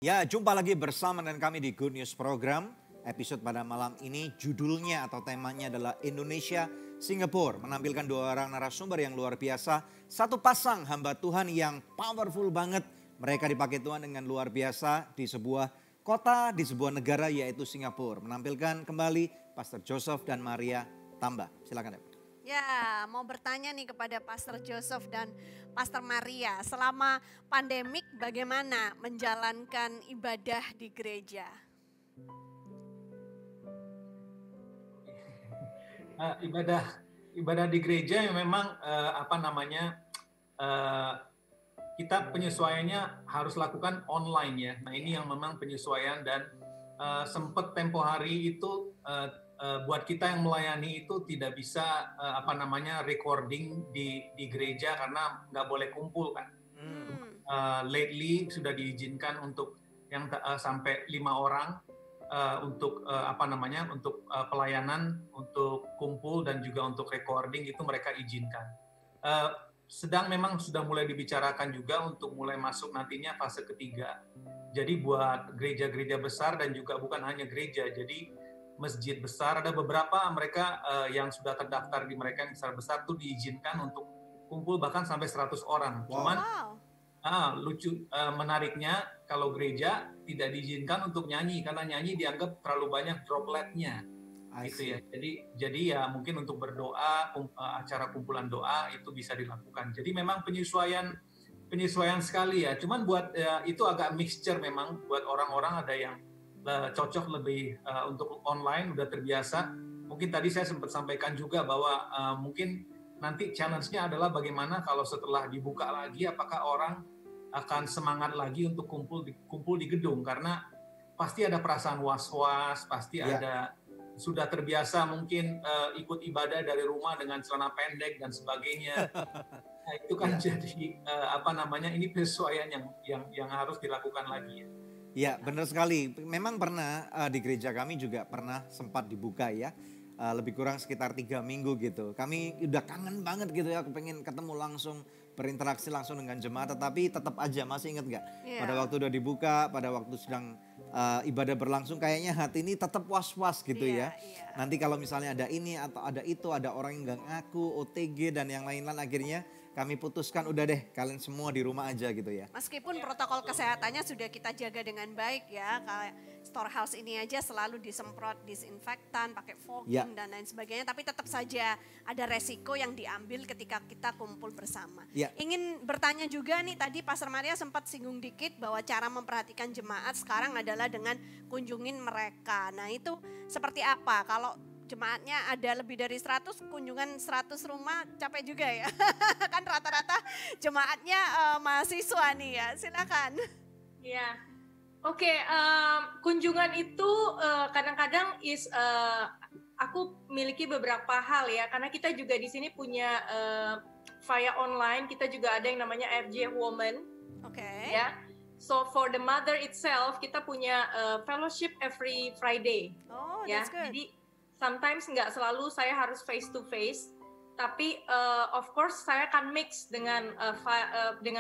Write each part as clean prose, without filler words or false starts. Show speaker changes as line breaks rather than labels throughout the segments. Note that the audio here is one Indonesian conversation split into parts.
Ya, jumpa lagi bersama dengan kami di Good News Program. Episode pada malam ini judulnya atau temanya adalah Indonesia Singapura. Menampilkan dua orang narasumber yang luar biasa. Satu pasang hamba Tuhan yang powerful banget. Mereka dipakai Tuhan dengan luar biasa di sebuah kota, di sebuah negara yaitu Singapura. Menampilkan kembali Pastor Joseph dan Maria Tambah. Silakan.
Ya, mau bertanya nih kepada Pastor Joseph dan Pastor Maria. Selama pandemik bagaimana menjalankan ibadah di gereja?
Ibadah di gereja yang memang kita penyesuaiannya harus lakukan online ya. Nah ini yang memang penyesuaian dan sempat tempo hari itu buat kita yang melayani itu tidak bisa recording di gereja karena nggak boleh kumpul kan. Lately sudah diizinkan untuk yang sampai 5 orang untuk pelayanan, untuk kumpul dan juga untuk recording itu mereka izinkan. Sedang memang sudah mulai dibicarakan juga untuk mulai masuk nantinya fase ketiga. Jadi buat gereja-gereja besar dan juga bukan hanya gereja, jadi masjid besar ada beberapa mereka yang sudah terdaftar di mereka yang besar-besar tuh diizinkan untuk kumpul bahkan sampai 100 orang. Cuman menariknya kalau gereja tidak diizinkan untuk nyanyi karena nyanyi dianggap terlalu banyak dropletnya gitu ya. Jadi ya mungkin untuk berdoa, acara kumpulan doa itu bisa dilakukan. Jadi memang penyesuaian sekali ya. Cuman buat itu agak mixture memang buat orang-orang ada yang cocok lebih untuk online udah terbiasa. Mungkin tadi saya sempat sampaikan juga bahwa mungkin nanti challenge-nya adalah bagaimana kalau setelah dibuka lagi apakah orang akan semangat lagi untuk kumpul di gedung karena pasti ada perasaan was-was, pasti ada sudah terbiasa mungkin ikut ibadah dari rumah dengan celana pendek dan sebagainya. Nah, itu kan jadi ini penyesuaian yang harus dilakukan lagi ya.
Ya, benar sekali. Memang pernah di gereja kami juga pernah sempat dibuka ya. Lebih kurang sekitar 3 minggu gitu. Kami udah kangen banget gitu ya. Aku pengen ketemu langsung, berinteraksi langsung dengan jemaat. Tetapi tetap aja, masih ingat gak? Yeah. Pada waktu udah dibuka, pada waktu sedang ibadah berlangsung, kayaknya hati ini tetap was-was gitu ya. Nanti kalau misalnya ada ini atau ada itu, ada orang yang gak ngaku, OTG dan yang lain-lain, akhirnya kami putuskan udah deh kalian semua di rumah aja gitu ya.
Meskipun protokol kesehatannya sudah kita jaga dengan baik ya. Kayak storehouse ini aja selalu disemprot disinfektan, pakai fogging dan lain sebagainya. Tapi tetap saja ada resiko yang diambil ketika kita kumpul bersama. Ingin bertanya juga nih, tadi Pastor Maria sempat singgung dikit bahwa cara memperhatikan jemaat sekarang adalah dengan kunjungin mereka. Nah itu seperti apa? Kalau jemaatnya ada lebih dari 100, kunjungan 100 rumah capek juga ya. Kan rata-rata jemaatnya mahasiswa nih ya, silakan.
Ya, oke. Kunjungan itu kadang-kadang aku miliki beberapa hal ya, karena kita juga di sini punya via online, kita juga ada yang namanya FJ Woman.
Oke.
Ya. So for the mother itself, kita punya fellowship every Friday.
Oh,
ya.
That's good.
Jadi sometimes nggak selalu saya harus face to face, tapi of course saya akan mix dengan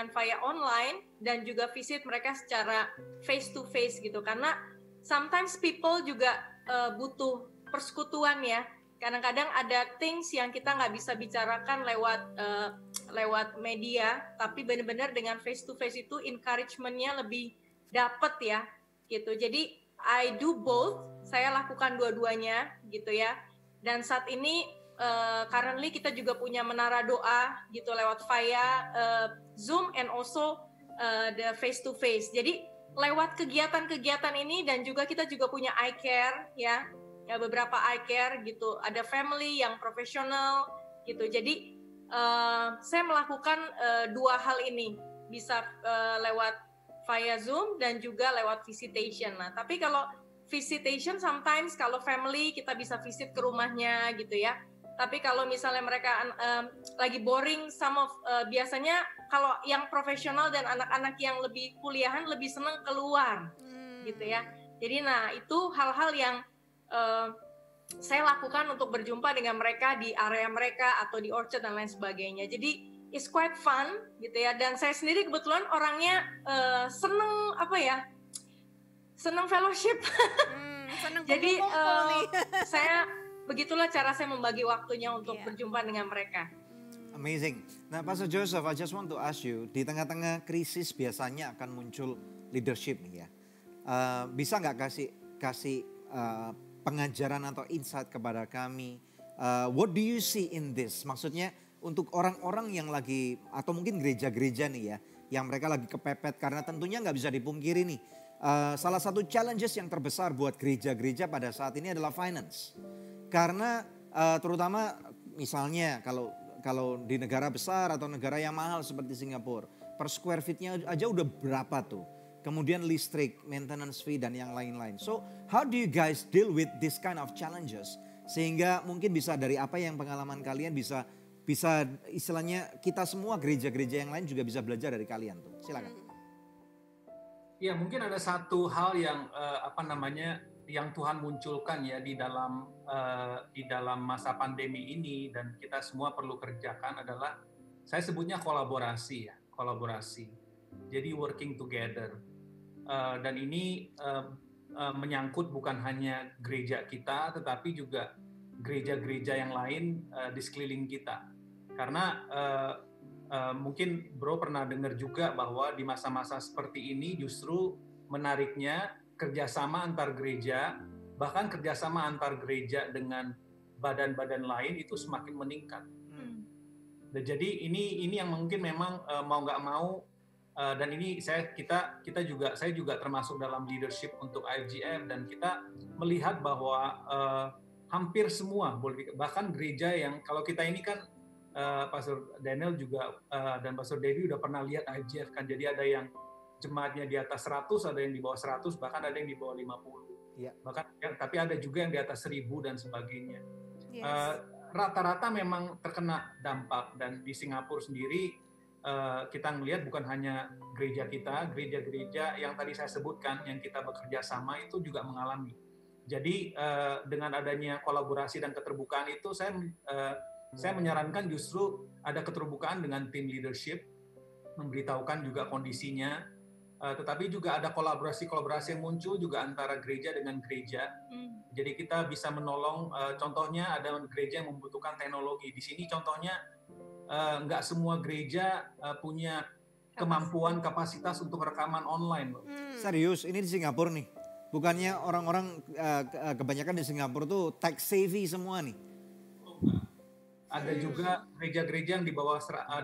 via online dan juga visit mereka secara face to face gitu, karena sometimes people juga butuh persekutuan ya. Kadang-kadang ada things yang kita nggak bisa bicarakan lewat media, tapi benar-benar dengan face to face itu encouragement-nya lebih dapet ya gitu. Jadi I do both, saya lakukan dua-duanya gitu ya. Dan saat ini currently kita juga punya menara doa gitu lewat via Zoom and also the face to face. Jadi lewat kegiatan-kegiatan ini dan juga kita juga punya eye care ya beberapa eye care gitu. Ada family yang profesional gitu. Jadi saya melakukan dua hal ini bisa lewat via Zoom dan juga lewat visitation. Nah, tapi kalau visitation sometimes kalau family kita bisa visit ke rumahnya gitu ya. Tapi kalau misalnya mereka lagi boring, biasanya kalau yang profesional dan anak-anak yang lebih kuliahan lebih senang keluar gitu ya. Jadi nah itu hal-hal yang saya lakukan untuk berjumpa dengan mereka di area mereka atau di orchard dan lain sebagainya. Jadi it's quite fun gitu ya. Dan saya sendiri kebetulan orangnya seneng Senang fellowship.
Senang
Jadi
kumpul-kumpul nih.
begitulah cara saya membagi waktunya untuk berjumpa dengan mereka.
Amazing. Nah, Pastor Joseph, I just want to ask you, di tengah-tengah krisis biasanya akan muncul leadership nih ya. Bisa nggak kasih pengajaran atau insight kepada kami? What do you see in this? Maksudnya untuk orang-orang yang lagi, atau mungkin gereja-gereja nih ya, yang mereka lagi kepepet karena tentunya nggak bisa dipungkiri nih. Salah satu challenges yang terbesar buat gereja-gereja pada saat ini adalah finance. Karena terutama misalnya kalau di negara besar atau negara yang mahal seperti Singapura, per square feet-nya aja udah berapa tuh. Kemudian listrik, maintenance fee dan yang lain-lain. So how do you guys deal with this kind of challenges? Sehingga mungkin bisa dari apa yang pengalaman kalian bisa istilahnya kita semua gereja-gereja yang lain juga bisa belajar dari kalian tuh. Silakan.
Ya, mungkin ada satu hal yang yang Tuhan munculkan ya di dalam masa pandemi ini dan kita semua perlu kerjakan adalah saya sebutnya kolaborasi. Jadi working together. Dan ini menyangkut bukan hanya gereja kita tetapi juga gereja-gereja yang lain di sekeliling kita. Karena mungkin Bro pernah dengar juga bahwa di masa-masa seperti ini justru menariknya kerjasama antar gereja, bahkan kerjasama antar gereja dengan badan-badan lain itu semakin meningkat. Dan jadi ini yang mungkin memang mau nggak mau dan ini saya juga termasuk dalam leadership untuk IFGF dan kita melihat bahwa hampir semua bahkan gereja yang kalau kita ini kan Pastor Daniel juga dan Pastor Debbie udah pernah lihat IFGF kan, jadi ada yang jemaatnya di atas 100, ada yang di bawah 100, bahkan ada yang di bawah 50.
Ya.
Bahkan tapi ada juga yang di atas 1000 dan sebagainya.
Yes.
Rata-rata memang terkena dampak dan di Singapura sendiri kita melihat bukan hanya gereja kita, gereja-gereja yang tadi saya sebutkan yang kita bekerja sama itu juga mengalami. Jadi dengan adanya kolaborasi dan keterbukaan itu saya menyarankan justru ada keterbukaan dengan tim leadership, memberitahukan juga kondisinya. Tetapi juga ada kolaborasi yang muncul juga antara gereja dengan gereja. Jadi kita bisa menolong, contohnya ada gereja yang membutuhkan teknologi. Di sini contohnya nggak semua gereja punya kemampuan kapasitas untuk rekaman online.
Serius, ini di Singapura nih. Bukannya orang-orang kebanyakan di Singapura tuh tech savvy semua nih.
Ada juga gereja-gereja yang di bawah 100,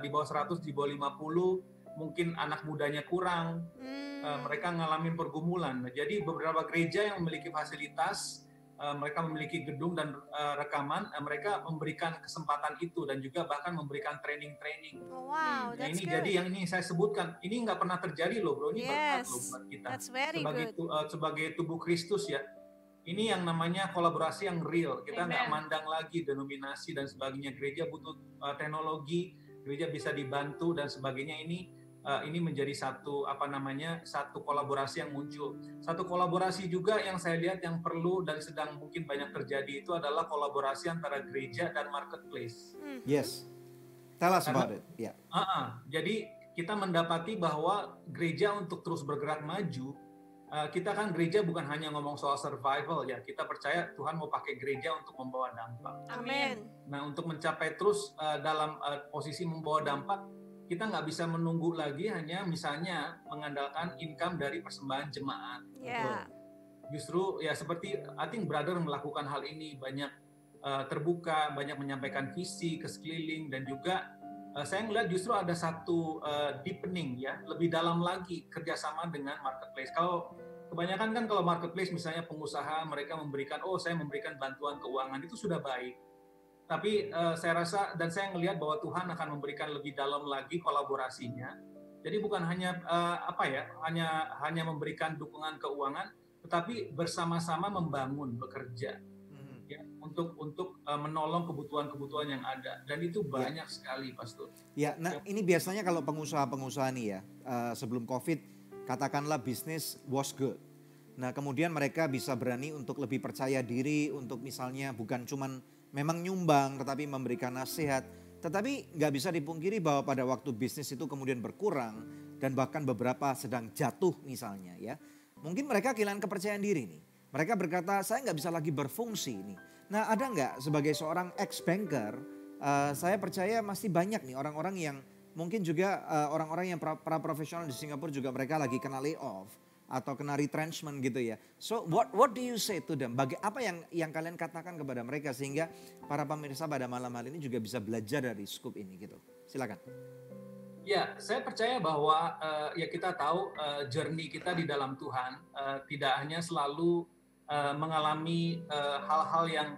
di bawah 50, mungkin anak mudanya kurang, mereka ngalamin pergumulan. Jadi beberapa gereja yang memiliki fasilitas, mereka memiliki gedung dan rekaman, mereka memberikan kesempatan itu dan juga bahkan memberikan training-training.
Oh, wow,
nah
that's
ini
good.
Jadi yang ini saya sebutkan, ini nggak pernah terjadi loh bro, ini berkat loh buat kita.
That's very
sebagai tubuh Kristus ya. Ini yang namanya kolaborasi yang real. Kita nggak mandang lagi denominasi dan sebagainya. Gereja butuh teknologi, gereja bisa dibantu dan sebagainya. Ini menjadi satu kolaborasi yang muncul. Satu kolaborasi juga yang saya lihat yang perlu dan sedang mungkin banyak terjadi itu adalah kolaborasi antara gereja dan marketplace.
Yes, tell us about it. Yeah.
Jadi kita mendapati bahwa gereja untuk terus bergerak maju, kita kan gereja bukan hanya ngomong soal survival ya. Kita percaya Tuhan mau pakai gereja untuk membawa dampak.
Amin.
Nah untuk mencapai terus dalam posisi membawa dampak, kita nggak bisa menunggu lagi hanya misalnya mengandalkan income dari persembahan jemaat.
Yeah.
Justru ya seperti I think brother melakukan hal ini banyak terbuka, banyak menyampaikan visi ke sekeliling dan juga saya melihat justru ada satu deepening ya, lebih dalam lagi kerjasama dengan marketplace. Kalau kebanyakan kan kalau marketplace misalnya pengusaha mereka memberikan saya memberikan bantuan keuangan itu sudah baik. Tapi saya rasa dan saya melihat bahwa Tuhan akan memberikan lebih dalam lagi kolaborasinya. Jadi bukan hanya hanya memberikan dukungan keuangan, tetapi bersama-sama membangun, bekerja, ya, untuk menolong kebutuhan-kebutuhan yang ada. Dan itu banyak sekali, Pastor.
Ya, nah ini biasanya kalau pengusaha-pengusaha nih ya, sebelum COVID, katakanlah bisnis was good. Nah kemudian mereka bisa berani untuk lebih percaya diri, untuk misalnya bukan cuman memang nyumbang tetapi memberikan nasihat. Tetapi nggak bisa dipungkiri bahwa pada waktu bisnis itu kemudian berkurang dan bahkan beberapa sedang jatuh misalnya ya. Mungkin mereka kehilangan kepercayaan diri nih. Mereka berkata, saya nggak bisa lagi berfungsi nih. Nah, ada nggak sebagai seorang ex-banker, saya percaya masih banyak nih orang-orang yang mungkin juga orang-orang yang para profesional di Singapura juga mereka lagi kena layoff atau kena retrenchment gitu ya. So what do you say to them? Apa yang kalian katakan kepada mereka sehingga para pemirsa pada malam hari ini juga bisa belajar dari scoop ini gitu. Silakan.
Ya, saya percaya bahwa ya kita tahu journey kita di dalam Tuhan tidak hanya selalu mengalami hal-hal yang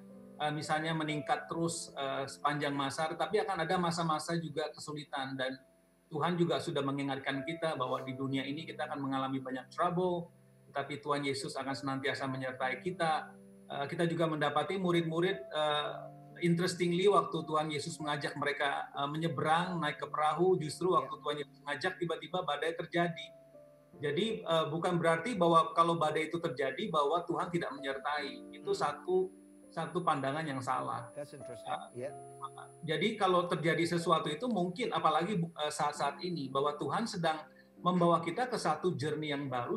misalnya meningkat terus sepanjang masa, tetapi akan ada masa-masa juga kesulitan, dan Tuhan juga sudah mengingatkan kita bahwa di dunia ini kita akan mengalami banyak trouble, tetapi Tuhan Yesus akan senantiasa menyertai kita. Kita juga mendapati murid-murid, interestingly waktu Tuhan Yesus mengajak mereka menyeberang, naik ke perahu, justru waktu Tuhan Yesus mengajak tiba-tiba badai terjadi. Jadi bukan berarti bahwa kalau badai itu terjadi bahwa Tuhan tidak menyertai. Itu satu pandangan yang salah.
That's interesting.
Jadi kalau terjadi sesuatu itu mungkin apalagi saat-saat ini bahwa Tuhan sedang membawa kita ke satu journey yang baru,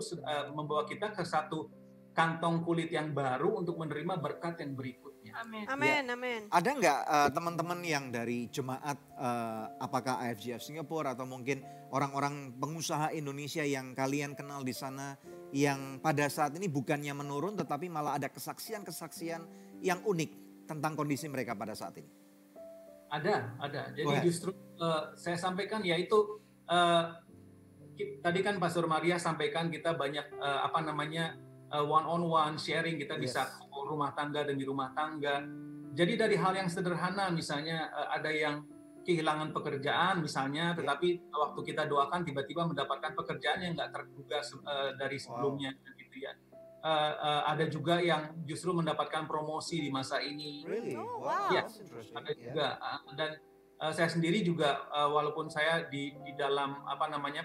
membawa kita ke satu kantong kulit yang baru untuk menerima berkat yang berikutnya.
Amin.
Amin, amin.
Ada nggak teman-teman yang dari jemaat apakah IFGF Singapura atau mungkin orang-orang pengusaha Indonesia yang kalian kenal di sana yang pada saat ini bukannya menurun tetapi malah ada kesaksian-kesaksian yang unik tentang kondisi mereka pada saat ini?
Ada. Jadi justru saya sampaikan yaitu tadi kan Pastor Maria sampaikan kita banyak one on one sharing, kita bisa rumah tangga demi rumah tangga. Jadi dari hal yang sederhana misalnya ada yang kehilangan pekerjaan misalnya, tetapi waktu kita doakan tiba-tiba mendapatkan pekerjaan yang nggak terduga dari sebelumnya gitu ya. Ada juga yang justru mendapatkan promosi di masa ini.
Really?
Oh, wow.
Ya, ada juga. Dan saya sendiri juga walaupun saya di dalam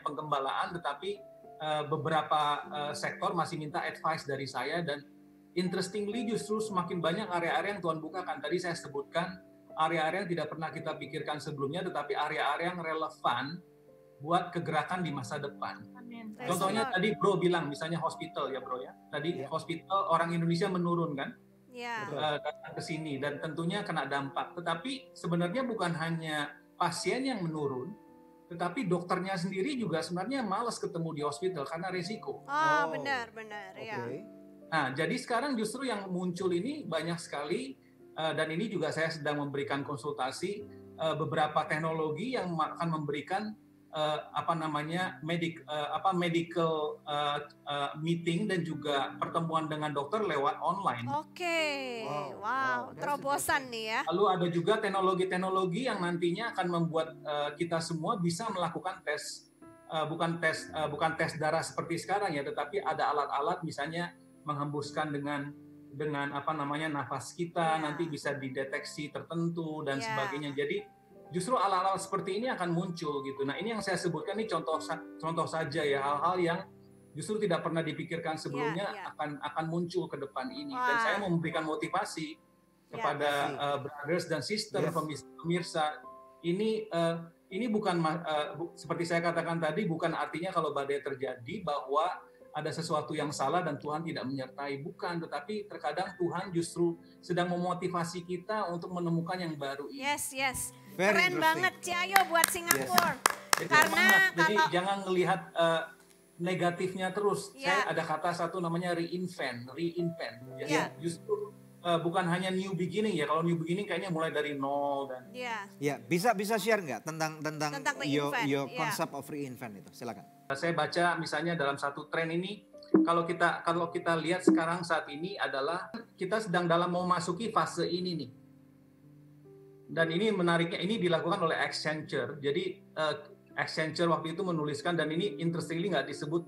penggembalaan, tetapi beberapa sektor masih minta advice dari saya, dan interestingly justru semakin banyak area-area yang Tuhan bukakan. Tadi saya sebutkan area-area yang tidak pernah kita pikirkan sebelumnya, tetapi area-area yang relevan buat kegerakan di masa depan.
Amin.
Contohnya tadi Bro bilang misalnya hospital ya Bro ya. Tadi hospital orang Indonesia menurun kan?
Ya.
Datang ke sini dan tentunya kena dampak. Tetapi sebenarnya bukan hanya pasien yang menurun, tetapi dokternya sendiri juga sebenarnya malas ketemu di hospital karena risiko.
Benar, ya.
Nah, jadi sekarang justru yang muncul ini banyak sekali, dan ini juga saya sedang memberikan konsultasi beberapa teknologi yang akan memberikan medical meeting dan juga pertemuan dengan dokter lewat online.
Oke. Wow. Terobosan nih ya.
Lalu ada juga teknologi-teknologi yang nantinya akan membuat kita semua bisa melakukan tes, bukan tes darah seperti sekarang ya, tetapi ada alat-alat misalnya menghembuskan dengan nafas kita, nanti bisa dideteksi tertentu dan sebagainya. Jadi justru alat-alat seperti ini akan muncul gitu. Nah, ini yang saya sebutkan ini contoh saja ya, hal-hal yang justru tidak pernah dipikirkan sebelumnya akan muncul ke depan ini. Dan saya mau memberikan motivasi kepada brothers dan sisters pemirsa. Ini bukan seperti saya katakan tadi, bukan artinya kalau badai terjadi bahwa ada sesuatu yang salah dan Tuhan tidak menyertai, bukan, tetapi terkadang Tuhan justru sedang memotivasi kita untuk menemukan yang baru ini.
Yes. Keren banget Ciayo buat Singapura.
Karena jadi jangan melihat negatifnya terus. Saya ada kata satu namanya reinvent. Justru bukan hanya new beginning ya. Kalau new beginning kayaknya mulai dari nol dan.
Bisa share nggak tentang your concept of reinvent itu? Silakan.
Saya baca misalnya dalam satu tren ini, kalau kita lihat sekarang saat ini adalah kita sedang dalam memasuki fase ini nih. Dan ini menariknya, ini dilakukan oleh Accenture. Jadi Accenture waktu itu menuliskan, dan ini interestingly nggak disebut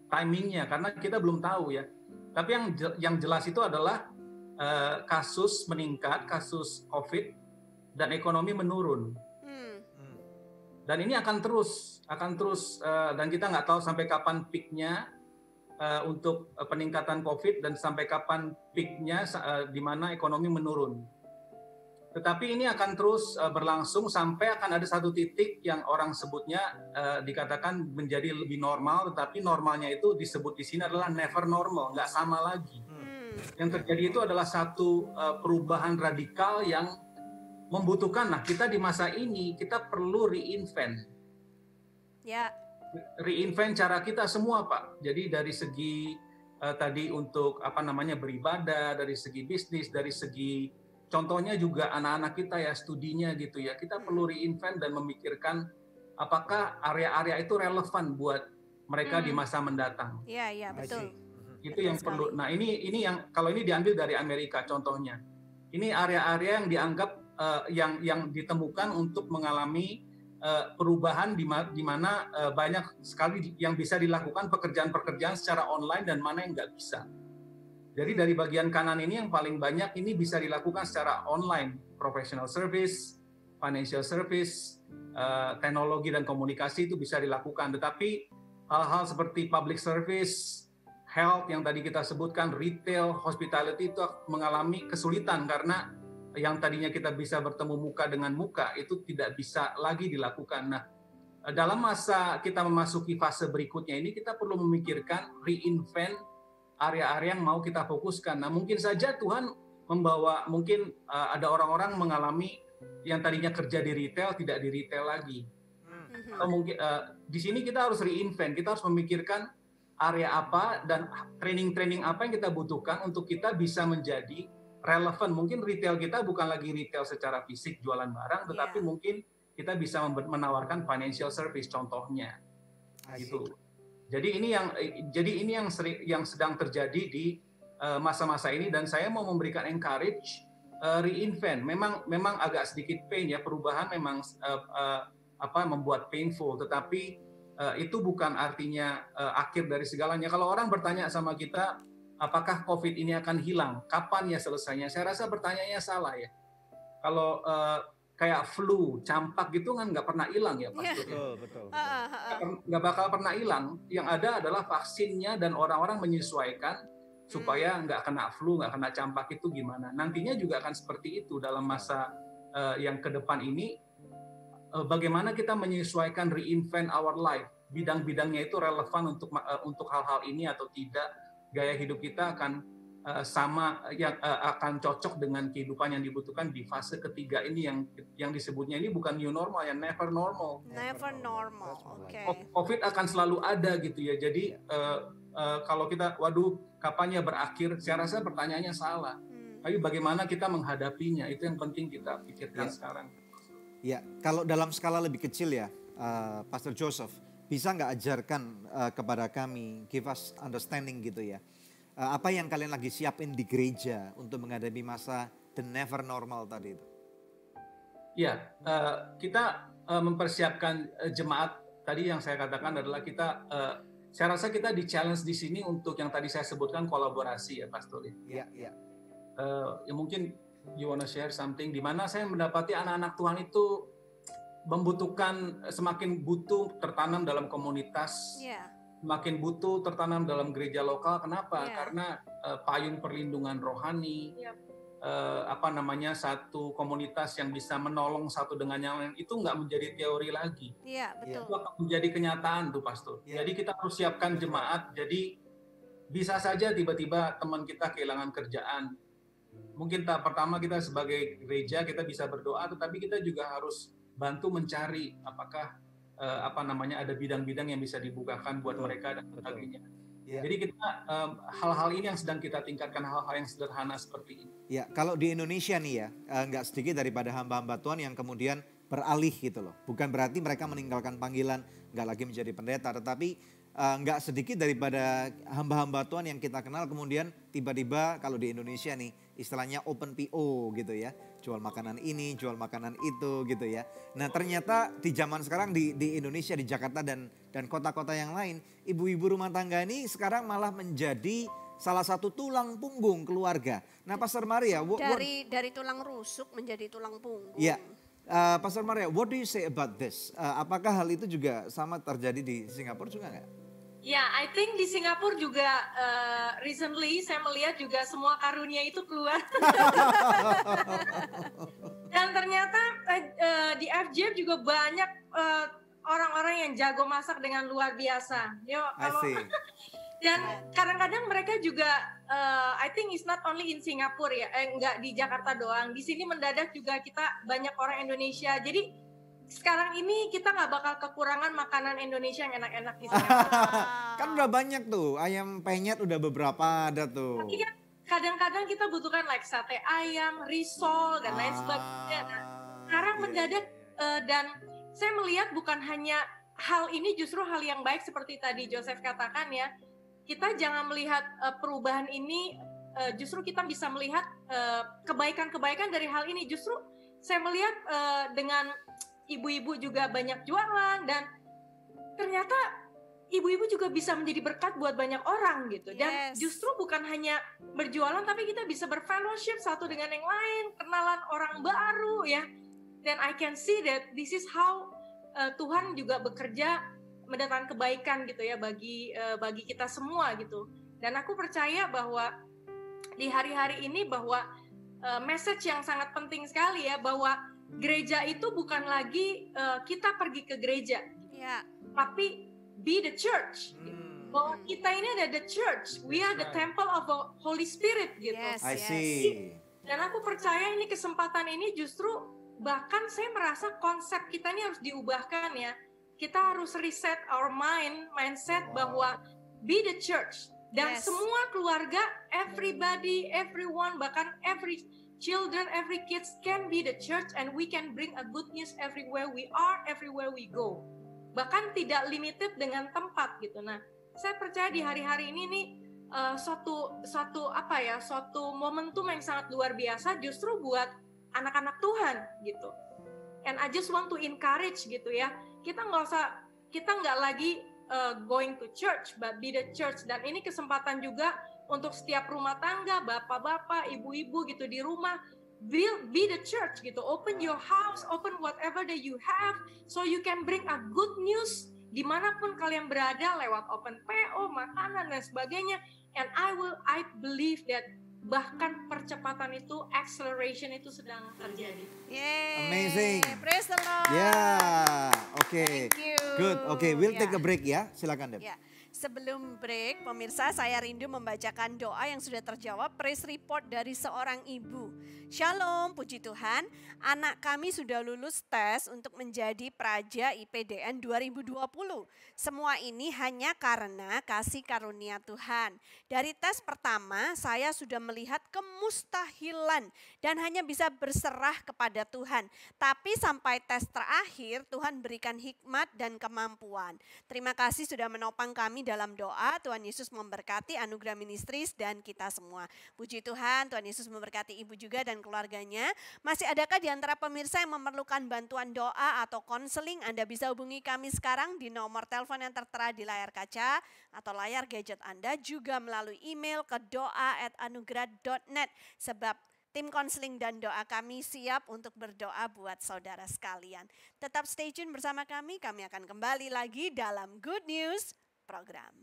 timingnya karena kita belum tahu ya. Tapi yang jelas itu adalah kasus meningkat, kasus COVID dan ekonomi menurun. Dan ini akan terus dan kita nggak tahu sampai kapan peaknya untuk peningkatan COVID dan sampai kapan peaknya di mana ekonomi menurun. Tetapi ini akan terus berlangsung sampai akan ada satu titik yang orang sebutnya dikatakan menjadi lebih normal, tetapi normalnya itu disebut di sini adalah never normal, nggak sama lagi. Yang terjadi itu adalah satu perubahan radikal yang membutuhkan, nah kita di masa ini kita perlu reinvent.
Ya.
Reinvent cara kita semua, Pak. Jadi dari segi tadi untuk beribadah, dari segi bisnis, dari segi contohnya juga anak-anak kita ya studinya gitu ya. Kita perlu reinvent dan memikirkan apakah area-area itu relevan buat mereka di masa mendatang.
Iya, betul.
Itu yang perlu. Nah, ini yang kalau ini diambil dari Amerika contohnya. Ini area-area yang dianggap yang ditemukan untuk mengalami perubahan di mana banyak sekali yang bisa dilakukan pekerjaan-pekerjaan secara online dan mana yang nggak bisa. Jadi dari bagian kanan ini yang paling banyak ini bisa dilakukan secara online, professional service, financial service, teknologi dan komunikasi itu bisa dilakukan. Tetapi hal-hal seperti public service, health yang tadi kita sebutkan, retail, hospitality itu mengalami kesulitan karena yang tadinya kita bisa bertemu muka dengan muka itu tidak bisa lagi dilakukan. Nah, dalam masa kita memasuki fase berikutnya ini kita perlu memikirkan reinvent area-area yang mau kita fokuskan. Nah, mungkin saja Tuhan membawa, mungkin ada orang-orang mengalami yang tadinya kerja di retail tidak di retail lagi. Atau mungkin di sini kita harus reinvent, kita harus memikirkan area apa dan training-training apa yang kita butuhkan untuk kita bisa menjadi relevan. Mungkin retail kita bukan lagi retail secara fisik jualan barang, tetapi mungkin kita bisa menawarkan financial service contohnya. Gitu. Jadi ini yang sedang terjadi di masa-masa ini dan saya mau memberikan encourage reinvent. Memang agak sedikit pain ya, perubahan memang membuat painful, tetapi itu bukan artinya akhir dari segalanya. Kalau orang bertanya sama kita, apakah COVID ini akan hilang? Kapan ya selesainya? Saya rasa pertanyaannya salah ya. Kalau kayak flu, campak gitu kan nggak pernah hilang ya, Pak.
Betul.
Nggak bakal pernah hilang. Yang ada adalah vaksinnya dan orang-orang menyesuaikan supaya nggak kena flu, nggak kena campak itu gimana. Nantinya juga akan seperti itu dalam masa yang ke depan ini. Bagaimana kita menyesuaikan reinvent our life, bidang-bidangnya itu relevan untuk hal-hal ini atau tidak. Gaya hidup kita akan akan cocok dengan kehidupan yang dibutuhkan di fase ketiga ini yang disebutnya ini bukan new normal, ya never normal.
Never normal. Oke.
COVID akan selalu ada gitu ya. Jadi kalau kita kapannya berakhir? Saya rasa pertanyaannya salah. Tapi bagaimana kita menghadapinya itu yang penting kita pikirkan sekarang.
Ya, kalau dalam skala lebih kecil ya, Pastor Joseph, bisa nggak ajarkan kepada kami, give us understanding gitu ya. Apa yang kalian lagi siapin di gereja untuk menghadapi masa the never normal tadi itu?
Ya, kita mempersiapkan jemaat tadi yang saya katakan adalah saya rasa kita di challenge di sini untuk yang tadi saya sebutkan kolaborasi ya, Pastor.
Ya.
Ya mungkin you wanna share something di mana saya mendapati anak-anak Tuhan itu membutuhkan semakin butuh tertanam dalam komunitas. Makin butuh tertanam dalam gereja lokal. Kenapa? Karena payung perlindungan rohani, satu komunitas yang bisa menolong satu dengan yang lain itu nggak menjadi teori lagi.
Iya, betul.
Itu akan menjadi kenyataan tuh, Pastor. Jadi kita harus siapkan jemaat. Jadi bisa saja tiba-tiba teman kita kehilangan kerjaan. Mungkin pertama kita sebagai gereja kita bisa berdoa, tetapi kita juga harus bantu mencari apakah ada bidang-bidang yang bisa dibukakan buat mereka dan sebagainya. Jadi kita hal-hal ini yang sedang kita tingkatkan, hal-hal yang sederhana seperti ini.
Ya, kalau di Indonesia nih ya, nggak sedikit daripada hamba-hamba Tuhan yang kemudian beralih gitu loh. Bukan berarti mereka meninggalkan panggilan, nggak lagi menjadi pendeta, tetapi nggak sedikit daripada hamba-hamba Tuhan yang kita kenal kemudian tiba-tiba kalau di Indonesia nih istilahnya open PO gitu ya. Jual makanan ini, jual makanan itu gitu ya. Nah ternyata di zaman sekarang di Indonesia, di Jakarta dan kota-kota yang lain, ibu-ibu rumah tangga ini sekarang malah menjadi salah satu tulang punggung keluarga. Nah Pastor Maria,
dari tulang rusuk menjadi tulang punggung.
Ya, Pastor Maria, what do you say about this? Apakah hal itu juga sama terjadi di Singapura juga nggak?
Ya, I think di Singapura juga recently saya melihat juga semua karunia itu keluar. Dan ternyata di FGF juga banyak orang-orang yang jago masak dengan luar biasa. Dan kadang-kadang mereka juga, I think it's not only in Singapura ya, nggak di Jakarta doang. Di sini mendadak juga kita banyak orang Indonesia. Jadi sekarang ini kita nggak bakal kekurangan makanan Indonesia yang enak-enak di Singapura.
Kan udah banyak tuh, ayam penyet udah beberapa ada tuh.
Tapi kan kadang-kadang kita butuhkan like sate ayam, risol dan lain sebagainya. Nah, sekarang mendadak dan saya melihat bukan hanya hal ini, justru hal yang baik seperti tadi Joseph katakan ya. Kita jangan melihat perubahan ini, justru kita bisa melihat kebaikan-kebaikan dari hal ini. Justru saya melihat dengan ibu-ibu juga banyak jualan dan ternyata ibu-ibu juga bisa menjadi berkat buat banyak orang gitu. Dan justru bukan hanya berjualan tapi kita bisa berfellowship satu dengan yang lain, kenalan orang baru ya. Dan I can see that this is how Tuhan juga bekerja mendatangkan kebaikan gitu ya bagi kita semua gitu. Dan aku percaya bahwa di hari-hari ini bahwa message yang sangat penting sekali ya, bahwa gereja itu bukan lagi kita pergi ke gereja, tapi be the church. Bahwa kita ini ada the church, we are the temple of the Holy Spirit gitu.
I see.
Dan aku percaya ini kesempatan ini justru bahkan saya merasa konsep kita ini harus diubahkan ya. Kita harus reset our mindset bahwa be the church. Dan semua keluarga, everybody, everyone, bahkan every children, every kids can be the church and we can bring a good news everywhere we are, everywhere we go. Bahkan tidak limited dengan tempat gitu. Nah, saya percaya di hari-hari ini nih suatu momentum yang sangat luar biasa justru buat anak-anak Tuhan gitu. And I just want to encourage gitu ya. Kita nggak lagi going to church, but be the church. Dan ini kesempatan juga untuk setiap rumah tangga, bapak-bapak, ibu-ibu gitu di rumah, be the church gitu. Open your house, open whatever that you have, so you can bring a good news dimanapun kalian berada lewat open PO, makanan dan sebagainya. And I believe that bahkan percepatan itu, acceleration itu sedang terjadi.
Yay.
Amazing.
Praise the Lord.
Okay.
Thank you.
Good. Okay, we'll take a break ya. Silakan Deb.
Sebelum break, pemirsa, saya rindu membacakan doa yang sudah terjawab, praise report dari seorang ibu. Shalom, puji Tuhan, anak kami sudah lulus tes untuk menjadi Praja IPDN 2020. Semua ini hanya karena kasih karunia Tuhan. Dari tes pertama, saya sudah melihat kemustahilan dan hanya bisa berserah kepada Tuhan. Tapi sampai tes terakhir, Tuhan berikan hikmat dan kemampuan. Terima kasih sudah menopang kami dalam doa. Tuhan Yesus memberkati Anugerah Ministries dan kita semua. Puji Tuhan, Tuhan Yesus memberkati ibu juga dan keluarganya. Masih adakah di antara pemirsa yang memerlukan bantuan doa atau konseling? Anda bisa hubungi kami sekarang di nomor telepon yang tertera di layar kaca atau layar gadget Anda, juga melalui email ke doa@anugerah.net, sebab tim konseling dan doa kami siap untuk berdoa buat saudara sekalian. Tetap stay tune bersama kami akan kembali lagi dalam Good News program.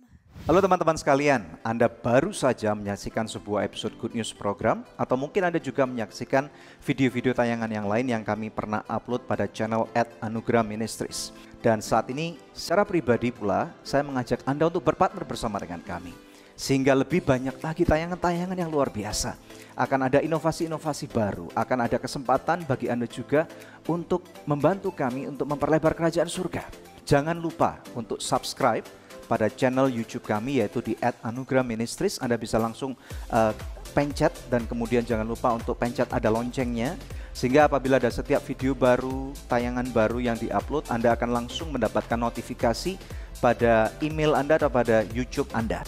Halo teman-teman sekalian, Anda baru saja menyaksikan sebuah episode Good News program, atau mungkin Anda juga menyaksikan video-video tayangan yang lain yang kami pernah upload pada channel @Anugerah Ministries. Dan saat ini secara pribadi pula saya mengajak Anda untuk berpartner bersama dengan kami, sehingga lebih banyak lagi tayangan-tayangan yang luar biasa. Akan ada inovasi-inovasi baru, akan ada kesempatan bagi Anda juga untuk membantu kami untuk memperlebar kerajaan surga. Jangan lupa untuk subscribe pada channel YouTube kami, yaitu di @Anugerah Ministries. Anda bisa langsung pencet, dan kemudian jangan lupa untuk pencet ada loncengnya, sehingga apabila ada setiap video baru, tayangan baru yang diupload, Anda akan langsung mendapatkan notifikasi pada email Anda atau pada YouTube Anda.